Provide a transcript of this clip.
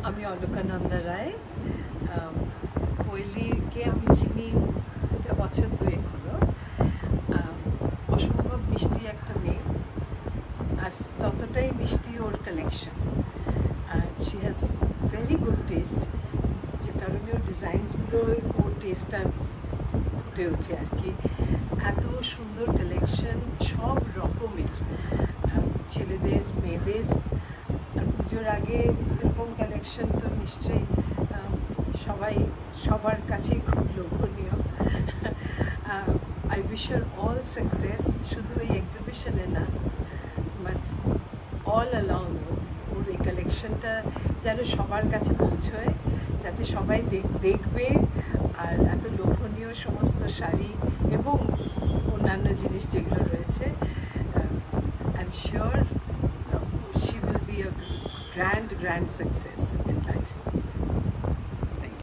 আমি অলকানন্দা রায়। কোয়েলিকে আমি চিনি বছর দুয়েক হলো। অসম্ভব মিষ্টি একটা মেয়ে, আর ততটাই মিষ্টি ওর কালেকশন। আর she has very good taste, যে কারণে ওর ডিজাইনসগুলো ওর টেস্টটা ফুটে ওঠে আর কি। এত সুন্দর কালেকশন, সব রকমের, ছেলেদের মেয়েদের। আর পুজোর আগে এরকম কালেকশন তো নিশ্চয়ই সবার কাছেই খুব লোভনীয়। I wish her all success, শুধু এই এক্সিবিশনে না, বাট অল অ্যালং ওর এই কালেকশনটা যেন সবার কাছে পৌঁছয়, যাতে সবাই দেখবে। আর এত লোভনীয় সমস্ত শাড়ি এবং অন্যান্য জিনিস যেগুলো রয়েছে, I am sure she will be a grand success in life.